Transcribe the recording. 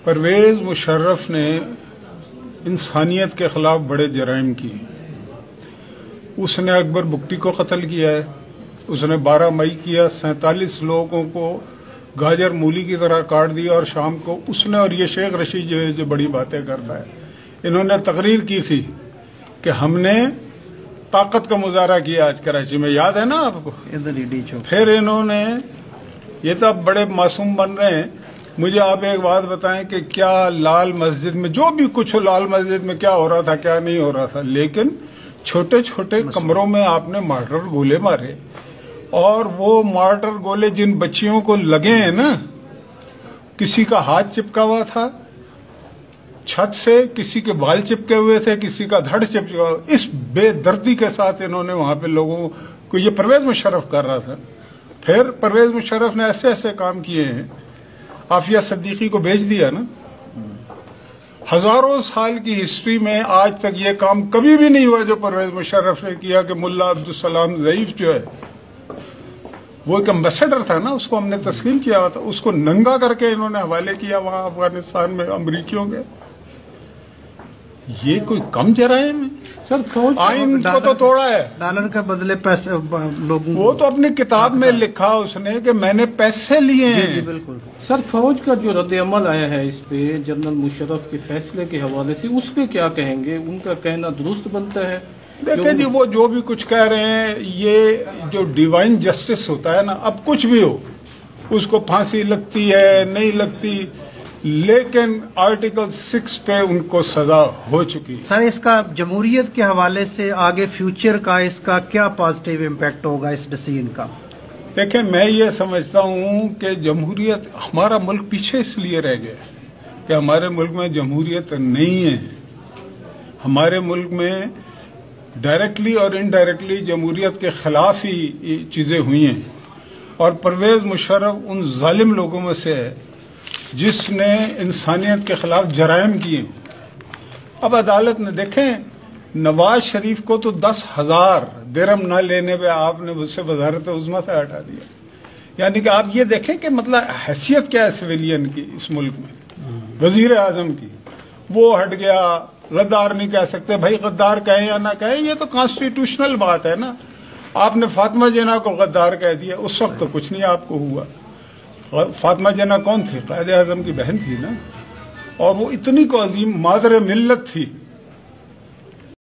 پرویز مشرف نے انسانیت کے خلاف بڑے جرائم کیے. اس نے اکبر بگٹی کو قتل کیا ہے. اس نے 12 مئی کیا، 47 لوگوں کو گاجر مولی کی طرح کاٹ دیا. اور شام کو اس نے، اور یہ شیخ رشید جو بڑی باتیں کرتا ہے، انہوں نے تقریر کی تھی کہ ہم نے طاقت کا مظاہرہ کیا آج کراچی میں، یاد ہے نا آپ کو؟ پھر انہوں نے، یہ تو اب بڑے معصوم بن رہے ہیں. مجھے آپ ایک بات بتائیں کہ کیا لال مسجد میں جو بھی کچھ ہو، لال مسجد میں کیا ہو رہا تھا کیا نہیں ہو رہا تھا، لیکن چھوٹے چھوٹے کمروں میں آپ نے مارٹر گولے مارے. اور وہ مارٹر گولے جن بچیوں کو لگے ہیں نا، کسی کا ہاتھ چپکا ہوا تھا چھت سے، کسی کے بال چپکے ہوئے تھے، کسی کا دھڑ چپکا ہوا. اس بے دردی کے ساتھ انہوں نے وہاں پہ لوگوں کو، یہ پرویز مشرف کر رہا تھا. پھر پرویز مشرف نے ایسے ایسے کام کیے ہیں. عافیہ صدیقی کو بیچ دیا نا. ہزاروں سال کی ہسٹری میں آج تک یہ کام کبھی بھی نہیں ہوا جو پرویز مشرف نے کیا کہ ملا عبدالسلام ضعیف جو ہے، وہ ایک امبیسڈر تھا نا، اس کو ہم نے تسلیم کیا تھا، اس کو ننگا کر کے انہوں نے حوالے کیا وہاں افغانستان میں امریکیوں کے. یہ کوئی کم جرائم ہے؟ سر آئین کو تو توڑا ہے. ڈالر کے بدلے پیسے لوگوں، وہ تو اپنی کتاب میں لکھا اس نے کہ میں نے پیسے لیے ہیں. جی بالکل. سر فوج کا جو رد عمل آیا ہے اس پہ جنرل مشرف کے فیصلے کے حوالے سے، اس پہ کیا کہیں گے؟ ان کا کہنا درست بنتا ہے؟ دیکھیں جی، وہ جو بھی کچھ کہہ رہے ہیں، یہ جو ڈیوائن جسٹس ہوتا ہے نا، اب کچھ بھی ہو، اس کو پھانسی لگتی ہے نہیں لگتی، لیکن آرٹیکل 6 پہ ان کو سزا ہو چکی. سر اس کا جمہوریت کے حوالے سے آگے فیوچر کا اس کا کیا پازیٹیو امپیکٹ ہوگا اس ڈیسیژن کا؟ دیکھیں، میں یہ سمجھتا ہوں کہ جمہوریت، ہمارا ملک پیچھے اس لیے رہ گیا کہ ہمارے ملک میں جمہوریت نہیں ہے. ہمارے ملک میں ڈائریکٹلی اور انڈائریکٹلی جمہوریت کے خلاف ہی چیزیں ہوئی ہیں. اور پرویز مشرف ان ظالم لوگوں میں سے ہے جس نے انسانیت کے خلاف جرائم کیے. اب عدالت نے، دیکھیں، نواز شریف کو تو 10,000 درہم نہ لینے پہ آپ نے اس سے وزارت عظمیٰ سے ہٹا دیا. یعنی کہ آپ یہ دیکھیں کہ مطلب حیثیت کیا ہے سویلین کی اس ملک میں، وزیر اعظم کی. وہ ہٹ گیا، غدار نہیں کہہ سکتے. بھائی غدار کہیں یا نہ کہیں، یہ تو کانسٹیٹیوشنل بات ہے نا. آپ نے فاطمہ جناح کو غدار کہہ دیا، اس وقت تو کچھ نہیں آپ کو ہوا. فاطمہ جناح کون تھی؟ قائد اعظم کی بہن تھی نا. اور وہ اتنی کو عظیم مادر ملت تھی